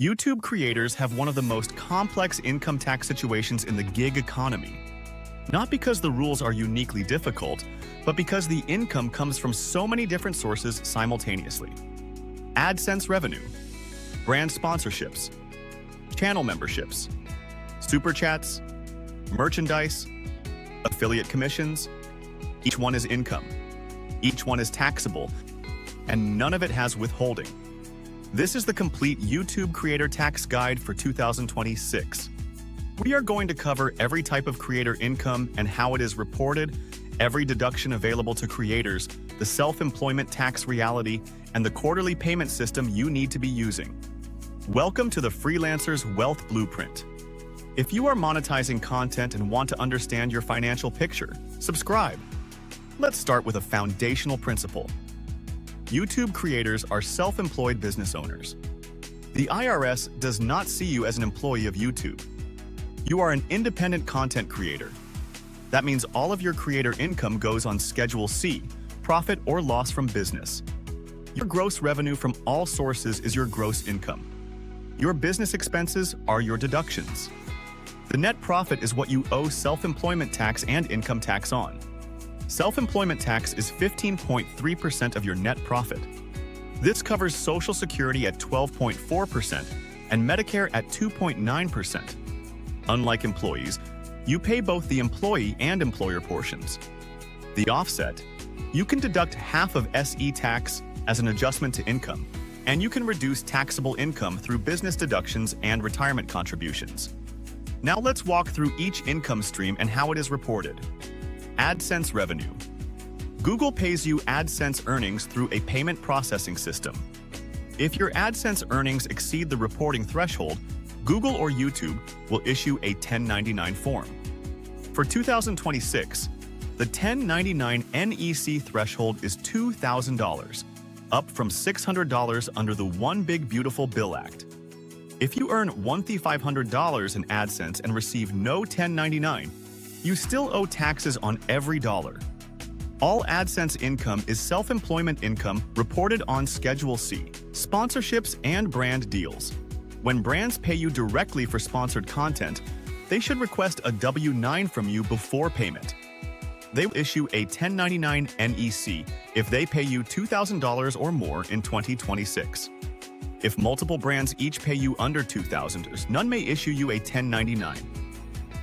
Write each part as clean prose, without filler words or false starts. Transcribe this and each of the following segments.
YouTube creators have one of the most complex income tax situations in the gig economy. Not because the rules are uniquely difficult, but because the income comes from so many different sources simultaneously. AdSense revenue, brand sponsorships, channel memberships, super chats, merchandise, affiliate commissions. Each one is income. Each one is taxable, and none of it has withholding. This is the complete YouTube Creator Tax Guide for 2026. We are going to cover every type of creator income and how it is reported, every deduction available to creators, the self-employment tax reality, and the quarterly payment system you need to be using. Welcome to the Freelancer's Wealth Blueprint. If you are monetizing content and want to understand your financial picture, subscribe. Let's start with a foundational principle. YouTube creators are self-employed business owners. The IRS does not see you as an employee of YouTube. You are an independent content creator. That means all of your creator income goes on Schedule C, profit or loss from business. Your gross revenue from all sources is your gross income. Your business expenses are your deductions. The net profit is what you owe self-employment tax and income tax on. Self-employment tax is 15.3% of your net profit. This covers Social Security at 12.4% and Medicare at 2.9%. Unlike employees, you pay both the employee and employer portions. The offset, you can deduct half of SE tax as an adjustment to income, and you can reduce taxable income through business deductions and retirement contributions. Now let's walk through each income stream and how it is reported. AdSense revenue. Google pays you AdSense earnings through a payment processing system. If your AdSense earnings exceed the reporting threshold, Google or YouTube will issue a 1099 form. For 2026, the 1099 NEC threshold is $2,000, up from $600 under the One Big Beautiful Bill Act. If you earn $1,500 in AdSense and receive no 1099, you still owe taxes on every dollar. All AdSense income is self-employment income reported on Schedule C, sponsorships and brand deals. When brands pay you directly for sponsored content, they should request a W-9 from you before payment. They will issue a 1099 NEC if they pay you $2,000 or more in 2026. If multiple brands each pay you under $2,000, none may issue you a 1099.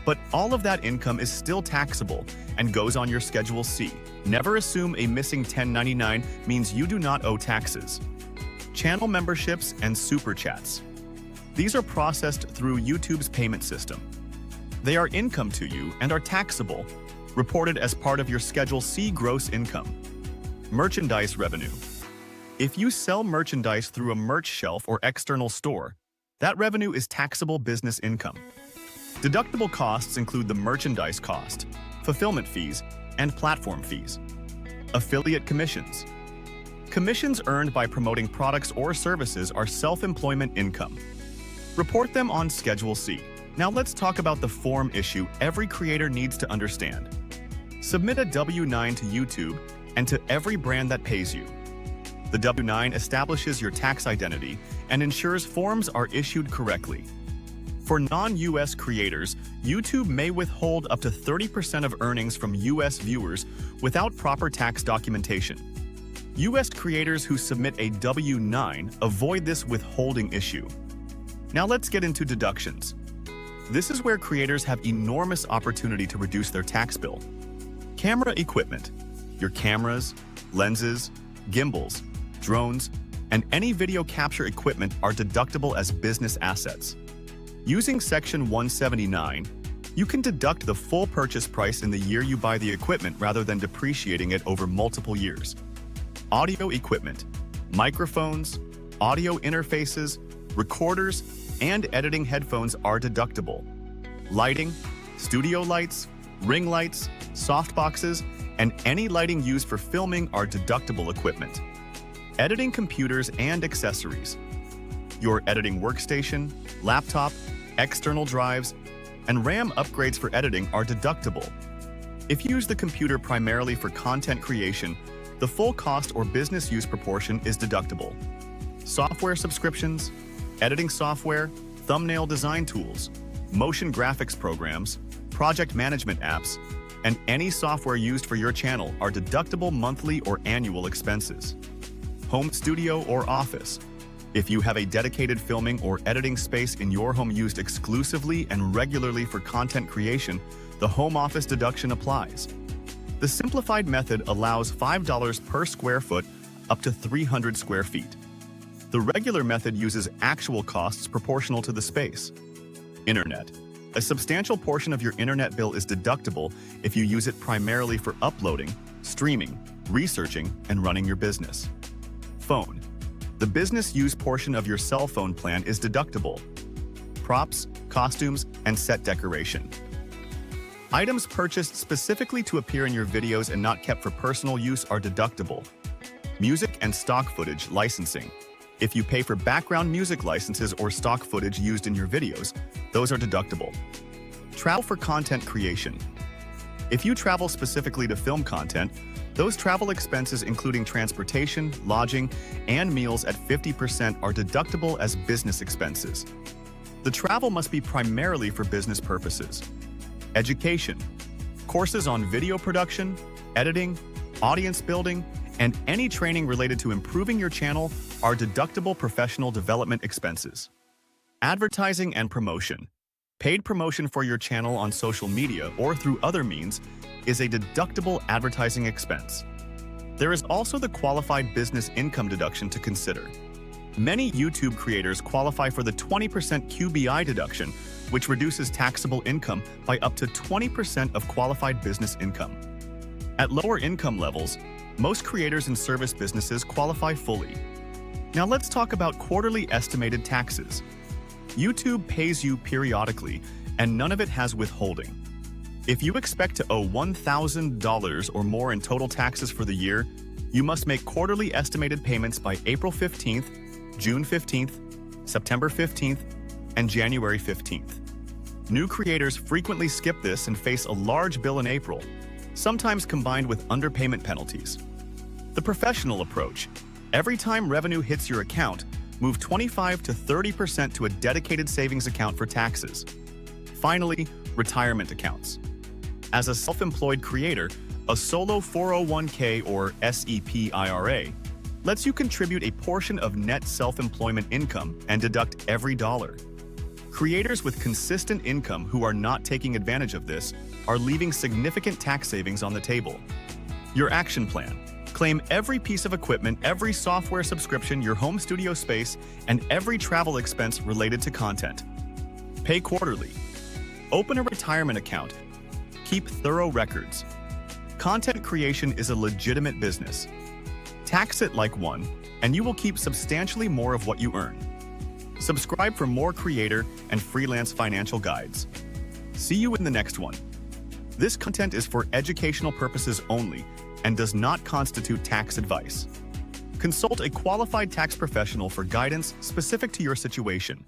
But all of that income is still taxable and goes on your Schedule C. Never assume a missing 1099 means you do not owe taxes. Channel memberships and super chats. These are processed through YouTube's payment system. They are income to you and are taxable, reported as part of your Schedule C gross income. Merchandise revenue. If you sell merchandise through a merch shelf or external store, that revenue is taxable business income. Deductible costs include the merchandise cost, fulfillment fees, and platform fees. Affiliate commissions. Commissions earned by promoting products or services are self-employment income. Report them on Schedule C. Now let's talk about the form issue every creator needs to understand. Submit a W-9 to YouTube and to every brand that pays you. The W-9 establishes your tax identity and ensures forms are issued correctly. For non-US creators, YouTube may withhold up to 30% of earnings from US viewers without proper tax documentation. US creators who submit a W-9 avoid this withholding issue. Now let's get into deductions. This is where creators have enormous opportunity to reduce their tax bill. Camera equipment. Your cameras, lenses, gimbals, drones, and any video capture equipment are deductible as business assets. Using Section 179, you can deduct the full purchase price in the year you buy the equipment rather than depreciating it over multiple years. Audio equipment, microphones, audio interfaces, recorders, and editing headphones are deductible. Lighting, studio lights, ring lights, softboxes, and any lighting used for filming are deductible equipment. Editing computers and accessories. Your editing workstation, laptop, external drives, and RAM upgrades for editing are deductible. If you use the computer primarily for content creation, the full cost or business use proportion is deductible. Software subscriptions, editing software, thumbnail design tools, motion graphics programs, project management apps, and any software used for your channel are deductible monthly or annual expenses. Home studio or office. If you have a dedicated filming or editing space in your home used exclusively and regularly for content creation, the home office deduction applies. The simplified method allows $5 per square foot up to 300 square feet. The regular method uses actual costs proportional to the space. Internet. A substantial portion of your internet bill is deductible if you use it primarily for uploading, streaming, researching, and running your business. Phone. The business use portion of your cell phone plan is deductible. Props, costumes, and set decoration. Items purchased specifically to appear in your videos and not kept for personal use are deductible. Music and stock footage licensing. If you pay for background music licenses or stock footage used in your videos, those are deductible. Travel for content creation. If you travel specifically to film content, those travel expenses including transportation, lodging, and meals at 50% are deductible as business expenses. The travel must be primarily for business purposes. Education. Courses on video production, editing, audience building, and any training related to improving your channel are deductible professional development expenses. Advertising and promotion. Paid promotion for your channel on social media or through other means is a deductible advertising expense. There is also the qualified business income deduction to consider. Many YouTube creators qualify for the 20% QBI deduction, which reduces taxable income by up to 20% of qualified business income. At lower income levels, most creators and service businesses qualify fully. Now let's talk about quarterly estimated taxes. YouTube pays you periodically, and none of it has withholding. If you expect to owe $1,000 or more in total taxes for the year, you must make quarterly estimated payments by April 15th, June 15th, September 15th, and January 15th. New creators frequently skip this and face a large bill in April, sometimes combined with underpayment penalties. The professional approach. Every time revenue hits your account, move 25 to 30% to a dedicated savings account for taxes. Finally, retirement accounts. As a self-employed creator, a solo 401k or SEP IRA lets you contribute a portion of net self-employment income and deduct every dollar. Creators with consistent income who are not taking advantage of this are leaving significant tax savings on the table. Your action plan. Claim every piece of equipment, every software subscription, your home studio space, and every travel expense related to content. Pay quarterly. Open a retirement account. Keep thorough records. Content creation is a legitimate business. Tax it like one, and you will keep substantially more of what you earn. Subscribe for more creator and freelance financial guides. See you in the next one. This content is for educational purposes only and does not constitute tax advice. Consult a qualified tax professional for guidance specific to your situation.